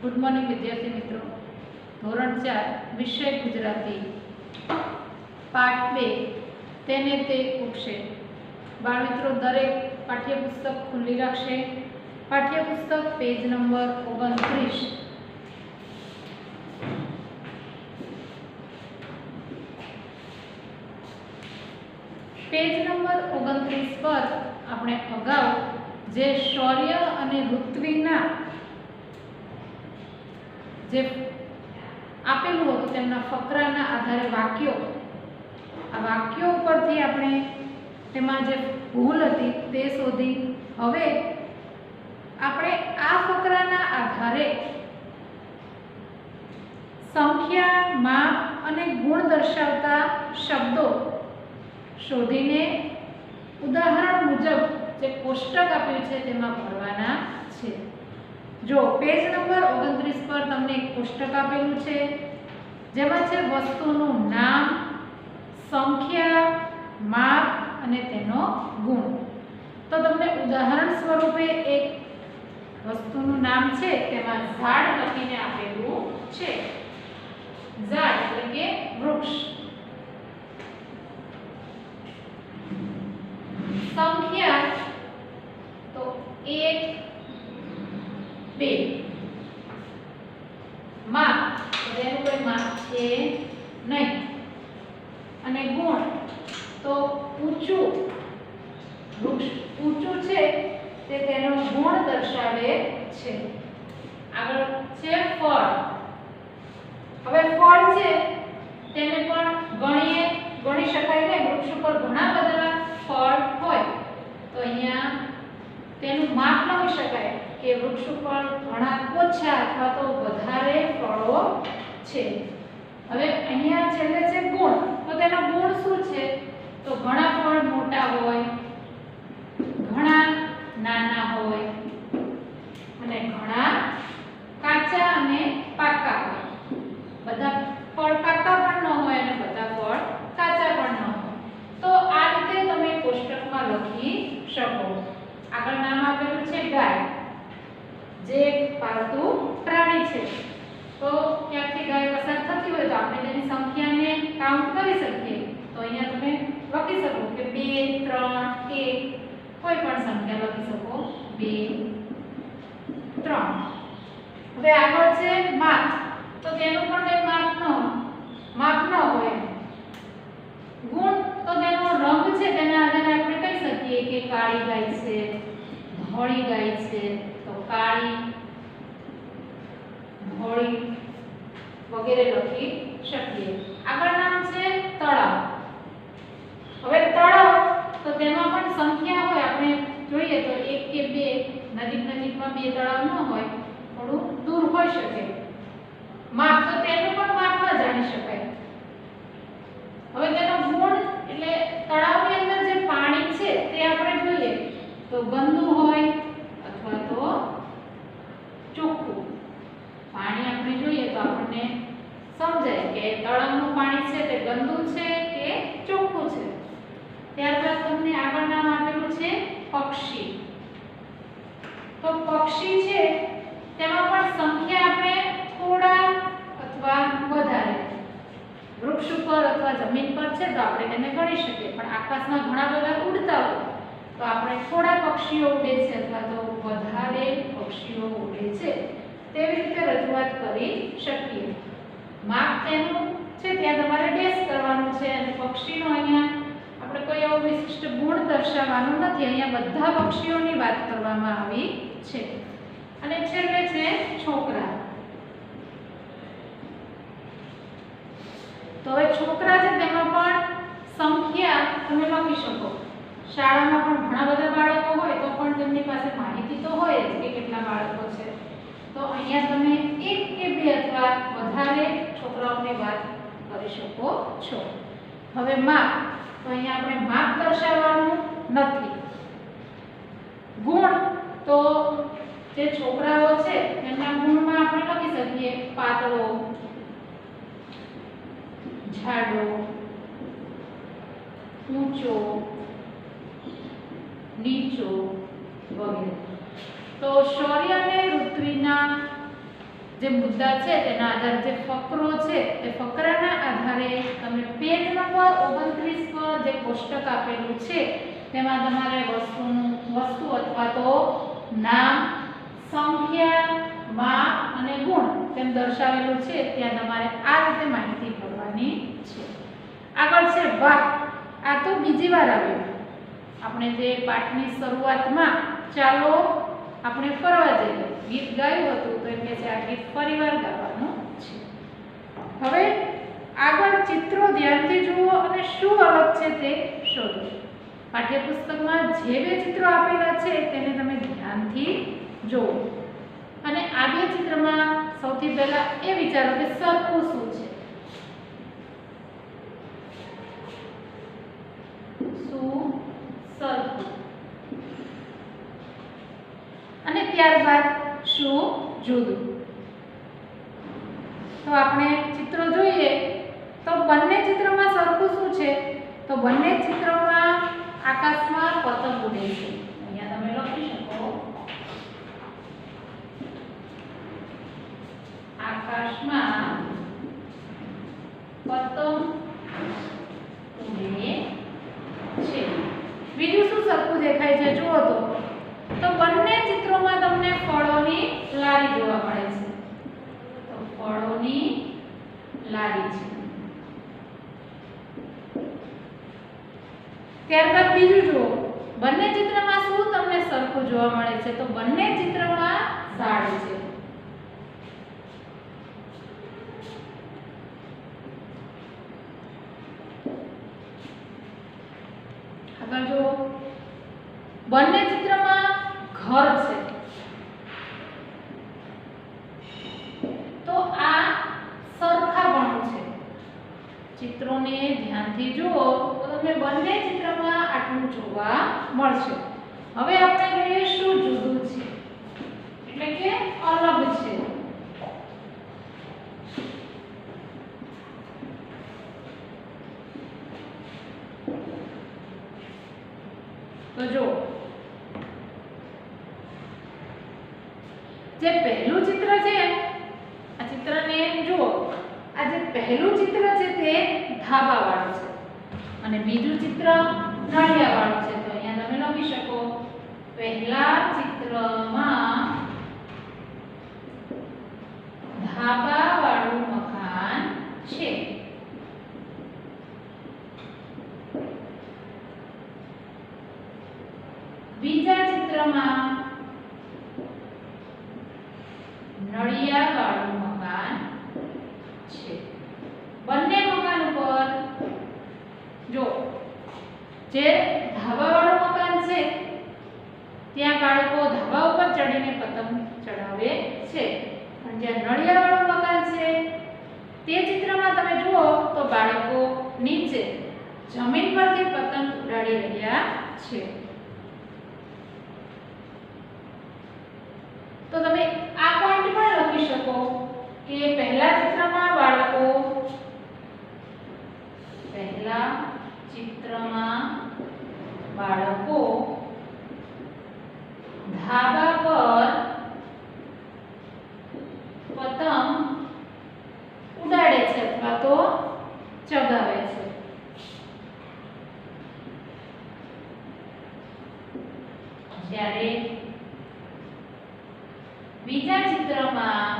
Good morning विद्यार्थी मित्रों। धोरण 4 विषय गुजराती पाठ 2 तेने ते उपशे। बाळ मित्रों दरेक पाठ्यपुस्तक खुली राखशे। पाठ्यपुस्तक पेज नंबर 29। पेज नंबर 29 पर આપણે અગાઉ જે શૌર્ય અને ઋત્વિના જે આપેલું હતું તેમના ફકરાના આધારે વાક્યો, આ વાક્યો ઉપરથી આપણે તેમાં જે ભૂલ હતી તે શોધી હવે આપણે આ ફકરાના આધારે સંખ્યા, માપ અને ગુણ દર્શાવતા શબ્દો શોધીને ઉદાહરણ મુજબ જે કોષ્ટક આપ્યું છે તેમાં ભરવાના છે। जो पेज नंबर 29 पर तमने एक कोष्टक आपेलू छे जेमां छे वस्तुनुं नाम, संख्या, माप अने तेनो गुण। तो तमने उदाहरण स्वरूपे एक वस्तुनुं नाम छे तेमां झाड़ लखीने आपेलू छे। झाड़ એટલે કે વૃક્ષ। संख्या तो 1 2। माप तो एनु कोई माप छे नहीं। अने गुण तो ऊंचू वृक्ष ऊंचू छे ते तेनो गुण दर्शावे छे। આગળ છે ફળ। હવે ફળ છે તેને પણ ગણી શકાય ને। વૃક્ષ ઉપર ઘણા બધા ફળ હોય તો અહીંયા તેનું માપ ન હોઈ શકાય કે વૃક્ષ ઉપર ઘણા ઓછા અથવા તો વધારે ફળો છે। હવે અહીંયા છેલ્લે છે ગુણ। તો તેનો ગુણ શું છે? તો ઘણા ફળ મોટા હોય, ઘણા નાના હોય અને ઘણા કાચા અને પાકા હોય। બધા ફળ પાકા પણ ન હોય અને બધા ફળ કાચા પણ ન હોય। તો આ રીતે તમે કોષ્ટકમાં લખી શકો। આગળ નામ આપેલું છે ગાય, જે પાલતુ પ્રાણી છે। તો ક્યાંથી ગાય પસાર થતી હોય તો આપણે તેની સંખ્યાને કાઉન્ટ કરી શકીએ। તો અહીંયા તમે લખી શકો કે 2 3 1 કોઈ પણ સંખ્યા લખી શકો 2 3। હવે આગળ છે માપ। તો તેનું પણ કોઈ માપ ન હોય। ગુણ તો તેનો રંગ છે તેના આધારે આપણે કહી શકીએ કે કાળી ગાય છે, ધોળી ગાય છે તો કાળી, ધોળી વગેરે લખી શકીએ। આગળ નામ છે તળાવ। હવે તળાવ તો તેમાં પણ સંખ્યા હોય। આપણે જોઈએ તો 1 કે 2 નજીકમાં 2 તળાવ ન હોય, થોડું દૂર હોઈ શકે। માપ તો તેનું પણ માપ ન જાણી શકાય। હવે તેનો ગુણ એટલે તળાવની અંદર જે પાણી છે તે આપણે જોઈએ તો ગંદુ હોય અથવા તો ચોખ્ખું। પાણી આપણે જોઈએ તો આપણને સમજાય કે તળાવનું પાણી છે તે ગંદુ છે કે ચોખ્ખું છે। ત્યારબાદ તમને આગળ નામ આપેલું છે પક્ષી। તો પક્ષી છે તેમાં પણ સંખ્યા આપણે થોડા અથવા વધારે વૃક્ષ ઉપર અથવા જમીન પર છે તો આપણે તેને ગણી શકીએ। પણ આકાશમાં ઘણા બધા ઉડતા હોય તો આપણે થોડા પક્ષીઓ ઉડે છે અથવા તો વધારે પક્ષીઓ ઉડે છે તેવી રીતે રજૂઆત કરી શકીએ। માપ તેનું છે ત્યાં તમારે ડેશ કરવાનું છે અને પક્ષીનો અહીંયા આપણે કોઈ એવો વિશિષ્ટ ગુણ દર્શાવવાનો નથી। અહીંયા બધા પક્ષીઓની વાત કરવામાં આવી છે। અને છેલ્લે છે છોકરા। तो હવે છોકરા છે તેમાં પણ સંખ્યા તમે લખી શકો। શાળામાં પણ ઘણા બધા બાળકો હોય તો પણ તેમની પાસે માહિતી તો હોય જ કે કેટલા બાળકો છે। તો અહીંયા તમે 1 કે 2 અથવા વધારે છોકરાઓની વાત કરી શકો છો। હવે માપ તો અહીંયા આપણે માપ દર્શાવવાનું નથી। ગુણ તો જે છોકરાઓ છે તેમના ગુણમાં આપણે લખી શકીએ પાતળો, झाड़ो, ऊंचो, नीचो वगैरह। तो शौर्य ने ऋत्विना જે મુદ્દા છે તેના આધારે જે ફકરો છે તે ફકરાના આધારે તમે પેજ નંબર 29 પર જે કોષ્ટક આપેલું છે તેમાં તમારે વસ્તુ અથવા તો નામ, સંખ્યા, માપ અને ગુણ તેમ દર્શાવેલું છે ત્યાં તમારે આ રીતે માહિતી ભરવાની છે. આગળ છે વાહ. આ તો બીજી વાર આવ્યું. આપણે જે પાઠની શરૂઆતમાં ચાલો આપણે ફરવા જઈએ ગીત ગાયું હતું તો એમ કે છે આ ગીત ફરીવાર ગાવાનું છે. હવે આગળ ચિત્રો ધ્યાનથી જુઓ અને શું અલગ છે તે શોધો. પાઠ્યપુસ્તકમાં જે બે ચિત્રો આપેલા છે તેને તમે ધ્યાનથી જુઓ અને આ બે ચિત્રમાં સૌથી પહેલા એ વિચારો કે સરખું શું છે. શું સરખું અને ત્યારબાદ શું જુદું. તો આપણે ચિત્રો જોઈએ તો બંને ચિત્રમાં સરખું શું છે તો બંને ચિત્રોમાં આકાશમાં પતંગ ઉડે છે. અહીંયા તમે લખી શકો આકાશમાં પતંગ ઉડે છે. બીજું શું સરખું દેખાય છે જુઓ તો બંને ચિત્રોમાં તમને ફળોની લારી જોવા મળે છે. તો ફળોની લારી છે. ત્યારબાદ બીજું જુઓ બંને ચિત્રમાં શું તમને સરખું જોવા મળે છે તો બંને ચિત્રમાં ઝાડ છે. આગળ જુઓ બંને ચિત્રમાં ઘર છે. તો આ સરખાપણું છે. ચિત્રોને ધ્યાનથી જુઓ તો તમને બંને ચિત્રમાં આટલું જોવા મળશે. હવે આપણે જોઈએ શું જુદું છે એટલે કે અલગ છે. તો જો જે પહેલું ચિત્ર છે આ ચિત્રને જુઓ આ જે પહેલું ચિત્ર છે તે ધાબા વાળું છે અને બીજું ચિત્ર નળિયા વાળું છે. તો અહીંયા તમે લખી શકો પહેલા ચિત્રમાં ધાબા વાળું મકાન છે. બીજા ચિત્રમાં નળિયા વાળું મકાન છે. બંને મકાન ઉપર જો જે ધાબા વાળું મકાન છે ત્યાં બાળકો ધાબા ઉપર ચડીને પતંગ ચડાવે છે અને જે નળિયા વાળું મકાન છે તે ચિત્રમાં તમે જુઓ તો બાળકો નીચે જમીન પરથી પતંગ ઉડાડી રહ્યા છે. તો તમે આ પોઈન્ટ પણ લખી શકો કે પહેલા ચિત્રમાં બાળકો ધાબા પર પતંગ ઉડાડે છે અથવા તો ચગાવે છે. જ્યારે બીજા ચિત્રમાં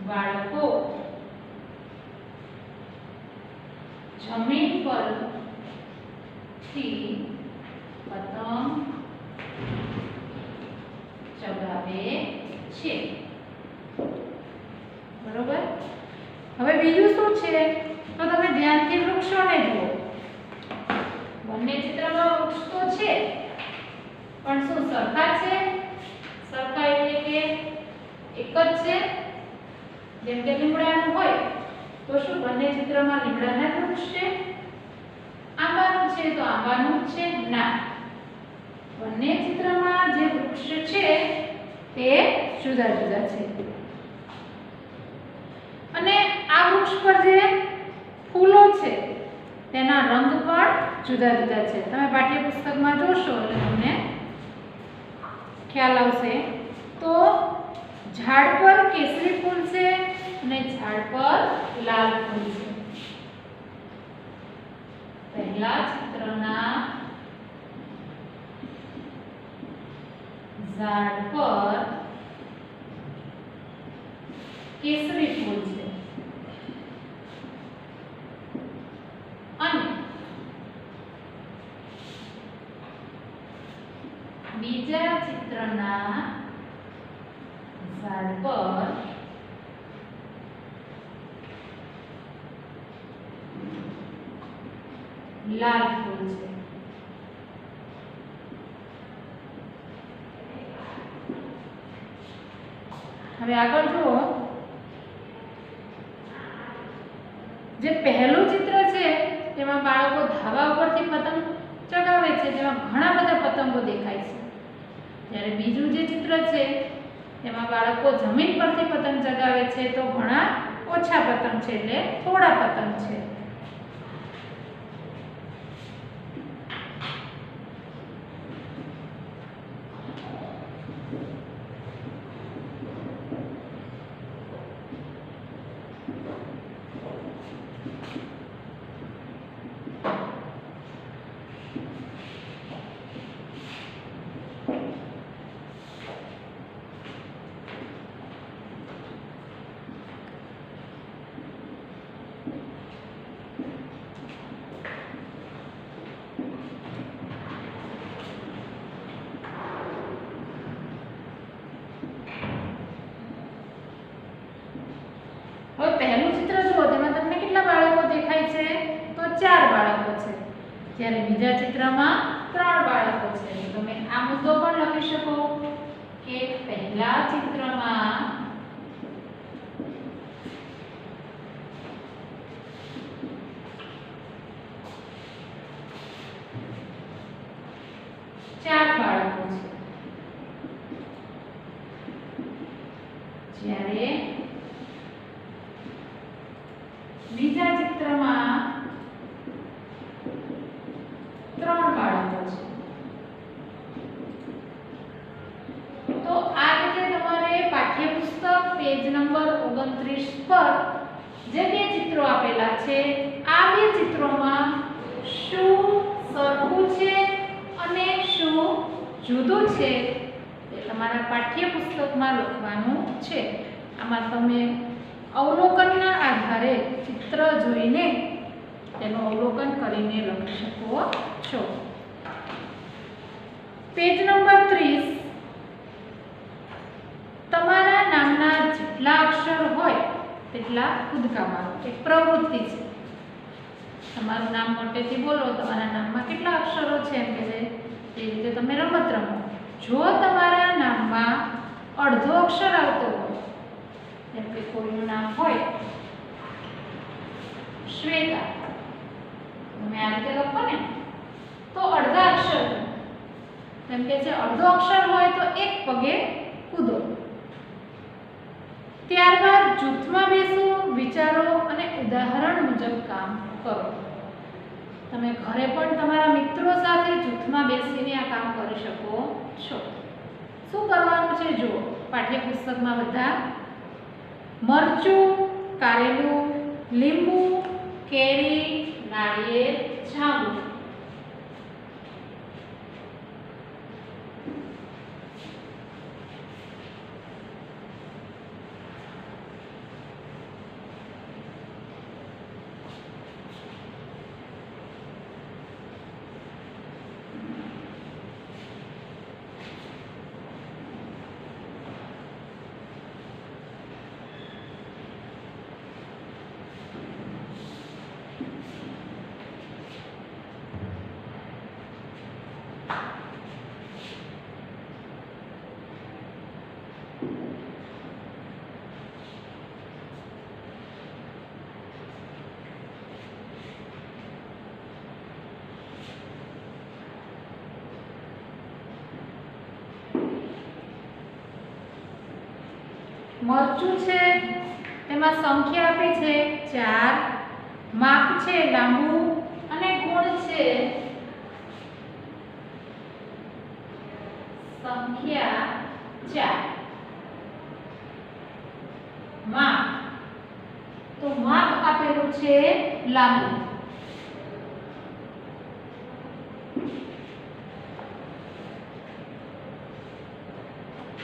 બાળકો જમીન પરથી પતંગ ચગાવે છે. બરોબર. હવે બીજું શું છે તો તમે ધ્યાનથી વૃક્ષોને જુઓ. બંને ચિત્રમાં વૃક્ષ તો છે પણ શું સરખા છે? સરખા એટલે કે એક જ છે. જેમ કે લીમડાનું હોય તો શું બંને ચિત્રમાં લીમડાના વૃક્ષ છે? આંબાનું છે તો આંબાનું જ છે? ના, બંને ચિત્રમાં જે વૃક્ષ છે તે જુદા જુદા છે. અને આ વૃક્ષ પર જે ફૂલો છે તેના રંગ પણ જુદા જુદા છે. તમે પાઠ્યપુસ્તકમાં જોશો એટલે તમને ખ્યાલ આવશે. તો ઝાડ પર કેસરી ફૂલ છે અને ઝાડ પર લાલ ફૂલ છે. પહેલા ચિત્રના ઝાડ પર કેસરી ફૂલ છે અને બીજા ચિત્રના ઝાડ પર લાલ ફૂલ છે. હવે આગળ જુઓ, જે પહેલું ચિત્ર છે તેમાં બાળકો ધાબા ઉપરથી પતંગ ચગાવે છે, જેમાં ઘણા બધા પતંગો દેખાય છે. જ્યારે બીજું જે ચિત્ર છે તેમાં બાળકો જમીન પરથી પતંગ ચગાવે છે, તો ઘણા ઓછા પતંગ છે, એટલે થોડા પતંગ છે. હવે પહેલું ચિત્ર જુઓ, તેમાં તમને કેટલા બાળકો દેખાય છે? તો 4 બાળકો છે. જ્યારે બીજા ચિત્રમાં 3 બાળકો છે. તમે આ મુદ્દો પણ લખી શકો કે પહેલા ચિત્રમાં 4 બાળકો છે, જ્યારે બીજા ચિત્રમાં 3 બાળકો છે. તો આ રીતે તમારે પાઠ્યપુસ્તક પેજ નંબર 29 પર જે બે ચિત્રો આપેલા છે, આ બે ચિત્રોમાં શું સરખું છે અને શું જુદું છે તે તમારા પાઠ્યપુસ્તકમાં લખવાનું છે. આમાં તમે અવલોકનના આધારે ચિત્ર જોઈને તેનું અવલોકન કરીને લખી શકો છો. પેજ નંબર 30, તમારા નામના જેટલા અક્ષર હોય તેટલા કૂદકા મારો. એક પ્રવૃત્તિ છે. તમારું નામ મોટેથી બોલો, તમારા નામમાં કેટલા અક્ષરો છે એમ કે છે, તે રીતે તમે રમત રમો. જો તમારા નામમાં અડધો અક્ષર આવતો હોય, જેમ કે કોઈનું નામ હોય શ્વેતા, તમે આ રીતે લખો ને, તો અડધા અક્ષર, જેમ કે છે અડધો અક્ષર હોય તો એક પગે કૂદો. ત્યારબાદ જૂથમાં બેસો, વિચારો અને ઉદાહરણ મુજબ કામ કરો. તમે ઘરે પણ તમારા મિત્રો સાથે જૂથમાં બેસીને આ કામ કરી શકો છો. શું કરવાનું છે જુઓ, પાઠ્યપુસ્તકમાં બધા મરચું, કારેલું, લીંબુ, કેરી, નાળિયેર, જાંબુ. મરચું છે તેમાં સંખ્યા આપી છે 4, માપ છે લાંબુ અને ગુણ છે સંખ્યા 4. તો માપ આપેલું છે લાંબુ.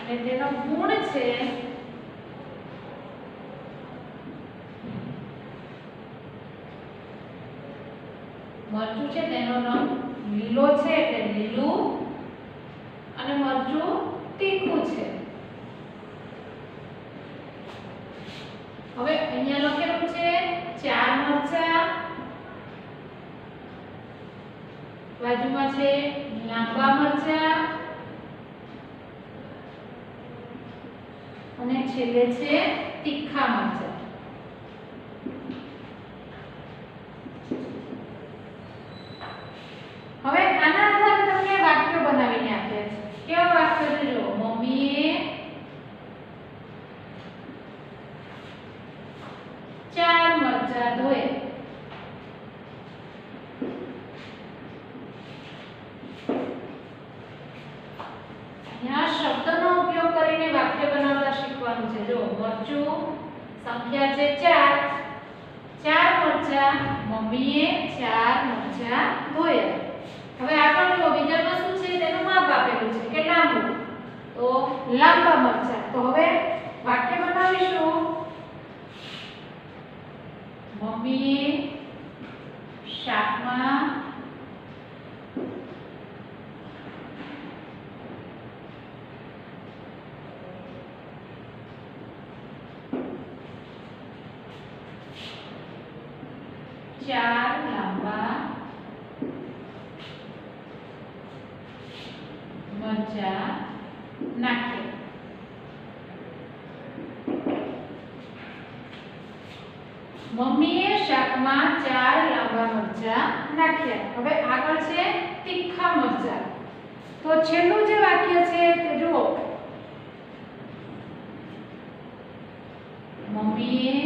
અને તેનો ગુણ છે મરચું છે તેનો રંગ લીલો છે એટલે લીલું અને મરચું તીખું છે. હવે અહીંયા લખેલું છે 4 મરચાં, બાજુમાં છે લાંબા મરચાં અને છેલ્લે છે તીખા મરચાં. હવે આના આધારે તમને વાક્યો બનાવીને આપ્યા છે. કેવા વાક્યો છે? જો મમ્મીએ 4 મરચાં ધોયા. यहाँ શબ્દનો ઉપયોગ કરીને વાક્ય બનાવતા શીખવાનું છે. જો મરચું સંખ્યા છે 4 મરચાં, મમ્મીએ 4 મરચાં ધોયા. હવે આગળ જો બીજામાં શું છે તેનું માપ આપેલું છે કે લાંબુ, તો લાંબા મરચાં. તો હવે વાક્ય બનાવીશું. મમ્મીએ શાકમાં ચાર લાંબા મરચાં નાખ્યા. મમ્મીએ શાકમાં 4 લાંબા મરચાં નાખ્યા. હવે આગળ છે તીખા મરચાં. તો છેલ્લું જે વાક્ય છે તે જુઓ. મમ્મીએ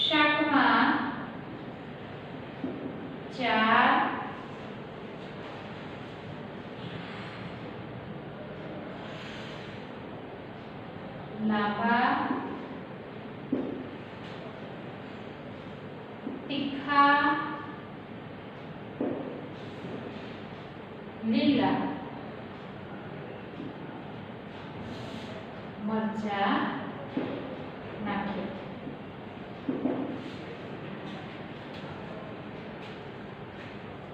શાકમાં 4 લાંબા તીખા લીલા મરચાં નાખ્યા.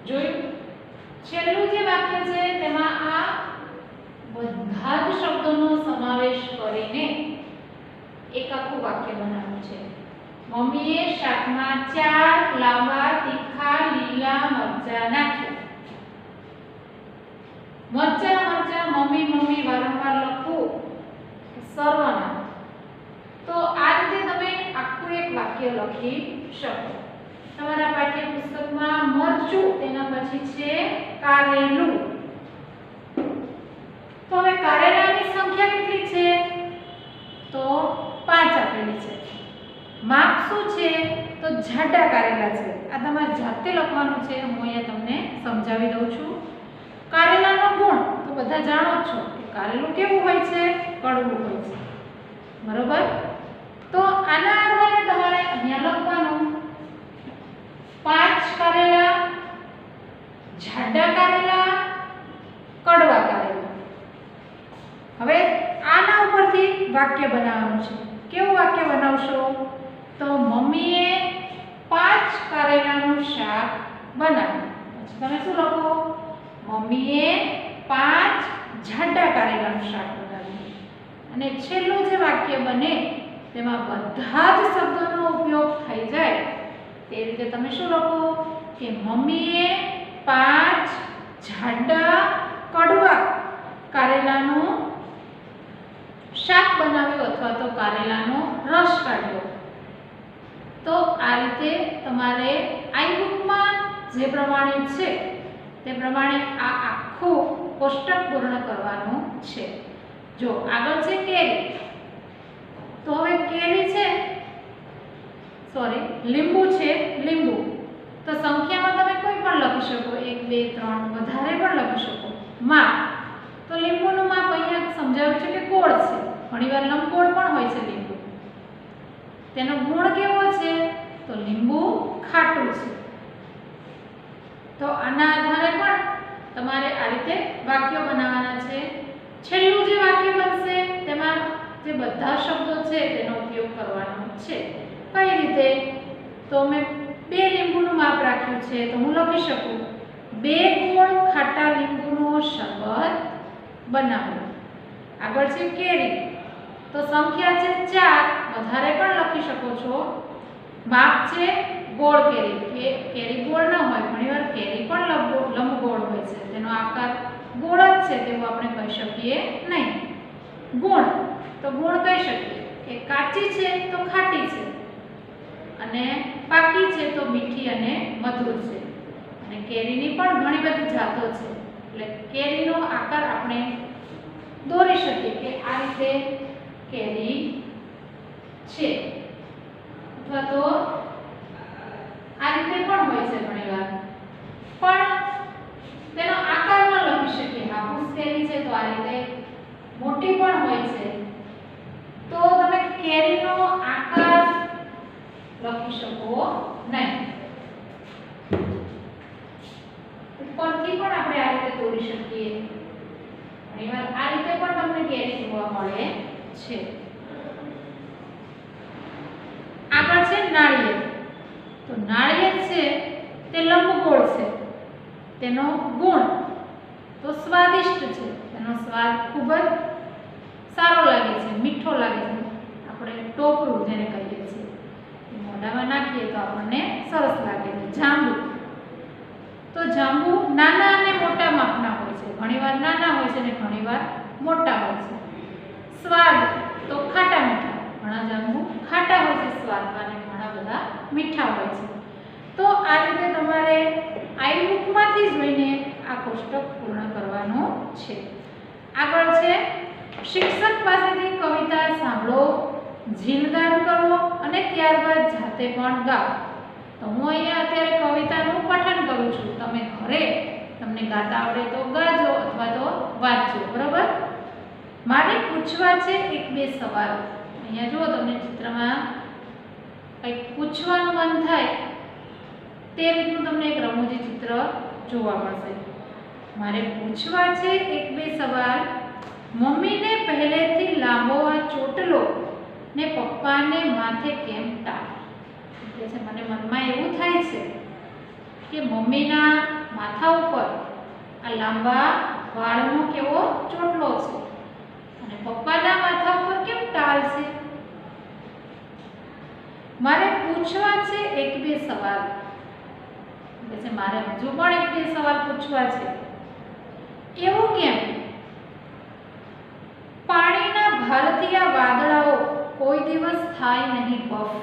જોયું? છેલ્લું જે વાક્ય છે તેમાં આ બધા જ શબ્દોનો સમાવેશ કરીને એક આખું વાક્ય બનાવવું છે. મમ્મીએ શાકમાં 4 લાંબા તીખા લીલા મરચાં નાખ્યા. મરચાં મરચાં મમ્મી મમ્મી વારંવાર લખવું સર્વનામ. તો આ રીતે તમે આખું એક વાક્ય લખી શકો. તમારા પાઠ્યપુસ્તકમાં મરચું તેના પછી છે કારેલું. તો હવે કારેલાની સંખ્યા કેટલી છે? તો 5 આપેલી છે. માપ શું છે? તો જાડા કારેલા છે. આ તમારે જાતે લખવાનું છે. હું અહીંયા તમને સમજાવી દઉં છું. કારેલાનો ગુણ તો બધા જાણો જ છો કે કારેલું કેવું હોય છે? કડવું હોય છે. બરોબર? તો આના આધારે તમારે અહીંયા લખવાનું 5 કારેલા, જાડા કારેલા, કડવા કારેલા. હવે આના ઉપરથી વાક્ય બનાવવાનું છે. કેવું વાક્ય બનાવશો? તો મમ્મીએ 5 કારેલાનું શાક બનાવ્યું. પછી તમે શું લખો? મમ્મીએ 5 જાડા કારેલાનું શાક બનાવ્યું. અને છેલ્લું જે વાક્ય બને તેમાં બધા જ શબ્દોનો ઉપયોગ થઈ જાય તે રીતે તમે શું લખો? કે મમ્મીએ 5 જાડા કડવા કારેલાનું શાક બનાવ્યું અથવા તો કારેલાનો રસ કાઢ્યો. તો આ રીતે તમારે આઈ બુકમાં જે પ્રમાણે છે તે પ્રમાણે આ આખું કોષ્ટક પૂર્ણ કરવાનું છે. જો આગળ છે કેરી. તો હવે કેરી છે લીંબુ છે લીંબુ. તો સંખ્યામાં તમે કોઈ પણ લખી શકો, 1 2 3 વધારે પણ લખી શકો. માપ તો લીંબુનું માપ અહીંયા સમજાવ્યું છે કે ગોળ છે. ઘણીવાર લંબગોળ પણ હોય છે લીંબુ. તેનો ગુણ કેવો છે? તો લીંબુ ખાટું છે. તો આના આધારે પણ તમારે આ રીતે વાક્યો બનાવવાના છે. છેલ્લું જે વાક્ય બનશે તેમાં જે બધા શબ્દો છે તેનો ઉપયોગ કરવાનો છે. કઈ રીતે? તો મેં 2 લીંબુનું માપ રાખ્યું છે, તો હું લખી શકું 2 ગોળ ખાટા લીંબુનો શરબત બનાવો. આગળ છે કેરી, તો સંખ્યા છે 4, વધારે પણ લખી શકો છો. માપ છે ગોળ કેરી, કે કેરી ગોળ ન હોય, ઘણીવાર કેરી પણ લંબગોળ હોય છે, તેનો આકાર ગોળ જ છે તેવું આપણે કહી શકીએ નહીં. ગુણ, તો ગુણ કહી શકીએ કે કાચી છે તો ખાટી છે, અને પાકી છે તો મીઠી અને મધુર છે. અને કેરીની પણ ઘણી બધી જાતો છે, એટલે કેરીનો આકાર આપણે દોરી શકીએ કે આ રીતે કેરી છે, અથવા તો આ રીતે પણ હોય છે ઘણીવાર. પણ તેનો આકાર ન લખી શકીએ. હાફૂસ કેરી છે તો આ રીતે મોટી પણ હોય છે, તો તમે કેરીનો આકાર લખી શકો નહીં. ઉપરથી પણ આપણે આ રીતે દોરી શકીએ. ઘણીવાર આ રીતે પણ તમને કેરી જોવા મળે છે. આગળ છે નાળિયેર, તો નાળિયેર છે તે લંબગોળ છે, તેનો ગુણ તો સ્વાદિષ્ટ છે, તેનો સ્વાદ ખૂબ જ સારો લાગે છે, મીઠો લાગે છે. આપણે ટોપરું જેને કહીએ છીએ, મોઢામાં નાખીએ તો આપણને સરસ લાગે છે. જાંબુ, તો જાંબુ નાના અને મોટા માપના હોય છે, ઘણીવાર નાના હોય છે અને ઘણીવાર મોટા હોય છે. સ્વાદ, તો ખાટા મીઠા, ઘણા જાંબુ ખાટા હોય છે સ્વાદમાં અને ઘણા બધા મીઠા હોય છે. તો આ રીતે તમારે આઈ બુકમાંથી જોઈને આ કોષ્ટક પૂર્ણ કરવાનું છે. આગળ છે શિક્ષક પાસેથી કવિતા સાંભળો, ઝીલગાન કરો અને ત્યારબાદ જાતે પણ ગાઓ. તો હું અહીંયા અત્યારે કવિતાનું પઠન કરું છું, તમે ઘરે તમને ગાતા આવડે તો ગાજો અથવા તો વાંચજો. બરાબર? મારે પૂછવા છે 1-2 સવાલ. અહીંયા જુઓ, તમને ચિત્રમાં કંઈક પૂછવાનું મન થાય તે રીતનું તમને એક રમૂજી ચિત્ર જોવા મળશે. મારે પૂછવા છે 1-2 સવાલ. મમ્મીને પહેલેથી લાંબો આ ચોટલો ને પપ્પાને માથે કેમ ટાળ? એટલે છે મને મનમાં એવું થાય છે કે મમ્મીના માથા ઉપર આ લાંબા વાળનો કેવો ચોટલો છે અને પપ્પાના માથા ઉપર કેમ ટાળ છે? મારે પૂછવા છે 1-2 સવાલ. એટલે છે મારે હજુ પણ 1-2 સવાલ પૂછવા છે. એવું કેમ? પાણીના ભારતીય વાદળાઓ કોઈ દિવસ થાય નહીં બફ.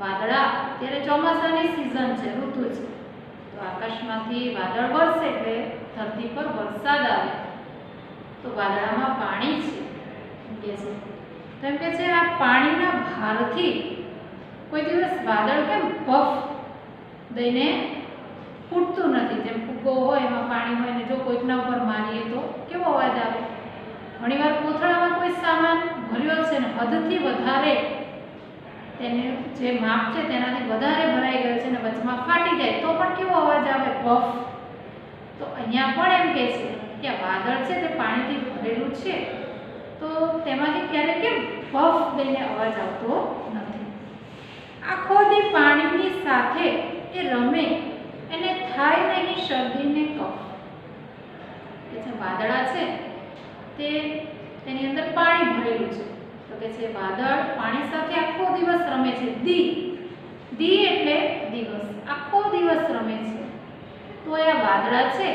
વાદળા, અત્યારે ચોમાસાની સિઝન છે, ઋતુ છે, તો આકાશમાંથી વાદળ વરસે એટલે ધરતી પર વરસાદ આવે, તો વાદળામાં પાણી છે એમ કે છે. તો એમ કે છે આ પાણીના ભારથી કોઈ દિવસ વાદળ કેમ બફ દઈને ફૂટતું નથી? જેમ ફૂગો હોય એમાં પાણી હોય ને જો કોઈકના ઉપર મારીએ તો કેવો અવાજ આવે? ઘણીવાર કોથળામાં કોઈ સામાન ભર્યો છે ને હદથી વધારે તેને જે માપ છે તેનાથી વધારે ભરાઈ ગયો છે ને વચમાં ફાટી જાય તો પણ કેવો અવાજ આવે? બફ. તો અહીંયા પણ એમ કહે છે કે વાદળ છે તે પાણીથી ભરેલું છે, તો તેમાંથી ક્યારેક કેમ બફ દઈને અવાજ આવતો નથી? આખો દી પાણીની સાથે એ રમે એને થાય નહીં શરદીને કફ. કે જે વાદળા છે તે તેની અંદર પાણી ભરેલું છે, તો કે છે વાદળ પાણી સાથે આખો દિવસ રમે છે. દી એટલે દિવસ, આખો દિવસ રમે છે, તો આ વાદળા છે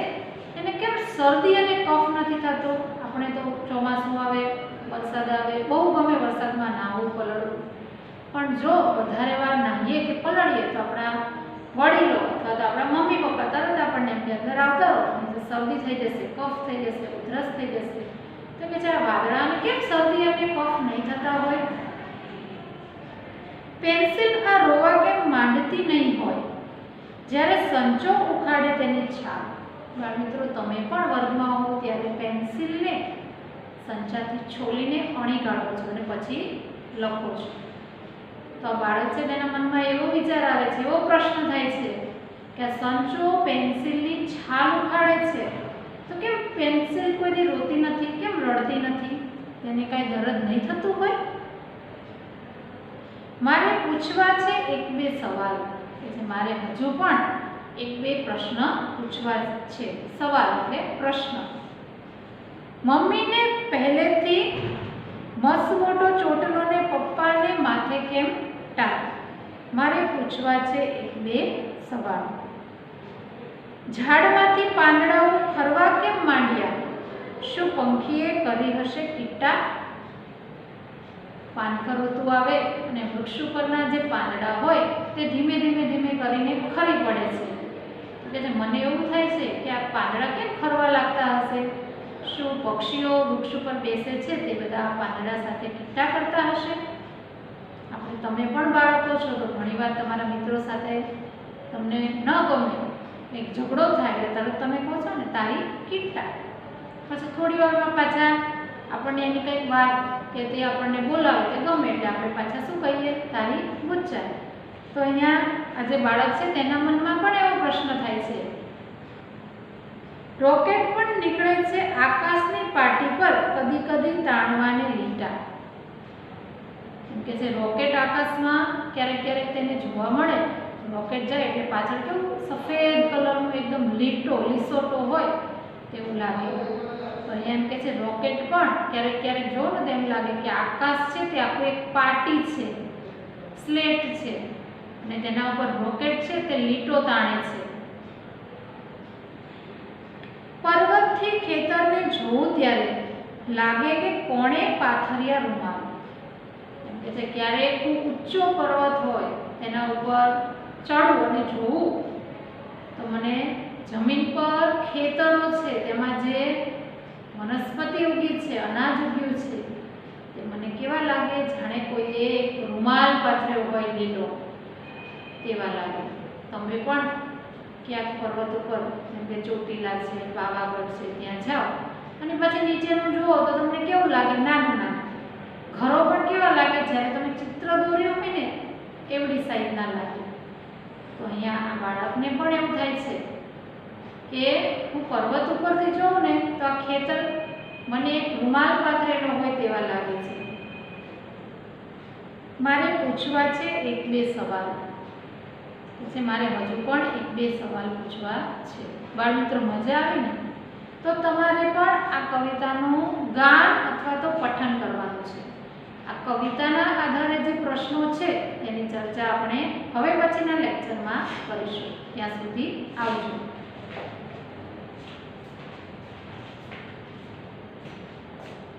એને કેમ શરદી અને કફ નથી થતો? આપણે તો ચોમાસું આવે, વરસાદ આવે, બહુ ગમે વરસાદમાં નાહવું, પલળવું, પણ જો વધારે વાર નાહીએ કે પલળીએ તો આપણા વડીલો અથવા તો આપણા મમ્મી પપ્પા તરત આપણને એમ કે ઘર આવતા રહો, શરદી થઈ જશે, કફ થઈ જશે, ઉધરસ થઈ જશે. તો કે છે આ વાદળાને કેમ શરદી અને કફ નહીં થતા હોય? પેન્સિલ આ રોવા કેમ માંડતી નહીં હોય જ્યારે સંચો ઉખાડે તેની છાપ? બાળ મિત્રો, તમે પણ વર્ગમાં હો ત્યારે પેન્સિલને સંચાથી છોલીને અણી કાઢો છો અને પછી લખો છો. તો બાળક છે તેના મનમાં એવો વિચાર આવે છે, એવો પ્રશ્ન થાય છે કે સંચો પેન્સિલની છાલ ઉખાડે છે તો કેમ પેન્સિલ કોઈ દી રોતી નથી, કેમ રડતી નથી? તેને કાંઈ દર્દ નહીં થતું હોય? મારે પૂછવા છે એક બે સવાલ, કે મારે હજુ પણ એક બે પ્રશ્ન પૂછવા છે. સવાલ એટલે પ્રશ્ન. મમ્મીને પહેલેથી મસ્ત મોટો ચોટલો ને પપ્પાને માથે કેમ ટાળ? મારે પૂછવા છે એક બે સવાલ. ઝાડમાંથી પાંદડાઓ ખરવા કેમ માંડ્યા? શું પંખીએ કરી હશે કીટા? પાનખર ઋતુ આવે અને વૃક્ષ ઉપરના જે પાંદડા હોય તે ધીમે ધીમે ધીમે કરીને ખરી પડે છે. એટલે મને એવું થાય છે કે આ પાંદડા કેમ ખરવા લાગતા હશે? શું પક્ષીઓ વૃક્ષ ઉપર બેસે છે તે બધા પાંદડા સાથે કીટા કરતા હશે? આપણે તમે પણ બાળકો છો તો ઘણીવાર તમારા મિત્રો સાથે તમને ન ગમે, એક ઝઘડો થાય એટલે તરત તમે કહો છો ને તારી કીટા. પછી થોડી વારમાં પાછા આપણને એની કંઈક વાત કે તે આપણને બોલાવે તે ગમે એટલે આપણે પાછા શું કહીએ? તારી બુચ્ચા. તો અહીંયા આ જે બાળક છે તેના મનમાં પણ એવો પ્રશ્ન થાય છે. રોકેટ પણ નીકળે છે આકાશની પાટી પર કદી કદી તાણવાને લીટા. એમ કે છે રોકેટ આકાશમાં ક્યારેક ક્યારેક તેને જોવા મળે. રોકેટ જાય એટલે પાછળ કેવું સફેદ કલરનું એકદમ લીસોટો હોય તેવું લાગે. તો અહીંયા એમ કે છે રોકેટ પણ ક્યારેક ક્યારેક જોવો ને તો એમ લાગે કે આકાશ છે તે આખું એક પાટી છે, સ્લેટ છે અને તેના ઉપર રોકેટ છે તે લીટો તાણે છે. પર્વતથી ખેતરને જોઉં ત્યારે લાગે કે કોણે પાથરિયા રૂમાલ. એમ કે છે ક્યારેક ઊંચો પર્વત હોય તેના ઉપર ચડવું અને જોવું તો મને જમીન પર ખેતરો છે તેમાં જે વનસ્પતિ ઉગી છે, અનાજ ઉગ્યું છે તે મને કેવા લાગે? જાણે કોઈએ એક રૂમાલ પાથર્યો હોય લીલો તેવા લાગે. તમે પણ ક્યાંક પર્વત ઉપર જેમ કે ચોટીલા છે, પાવાગઢ છે ત્યાં જાઓ અને પછી નીચેનું જુઓ તો તમને કેવું લાગે? નાનું નાનું. ઘરો પણ કેવા લાગે? જ્યારે તમે ચિત્ર દોર્યું હોય ને એવડી સાઈઝના લાગે. તો અહીંયા આ બાળકને પણ એવું થાય છે કે હું પર્વત ઉપરથી જોઉં ને તો આ ખેતર મને એક રૂમાલ પાથરેલો હોય તેવા લાગે છે. મારે પૂછવા છે એક બે સવાલ. મારે હજુ પણ એક બે સવાલ પૂછવા છે. બાળમિત્રો મજા આવે ને તો તમારે પણ આ કવિતાનું ગાન અથવા તો પઠન કરવાનું છે. આ કવિતાના આધારે જે પ્રશ્નો છે તેની ચર્ચા આપણે હવે પછીના લેક્ચરમાં કરીશું. ત્યાં સુધી આવજો.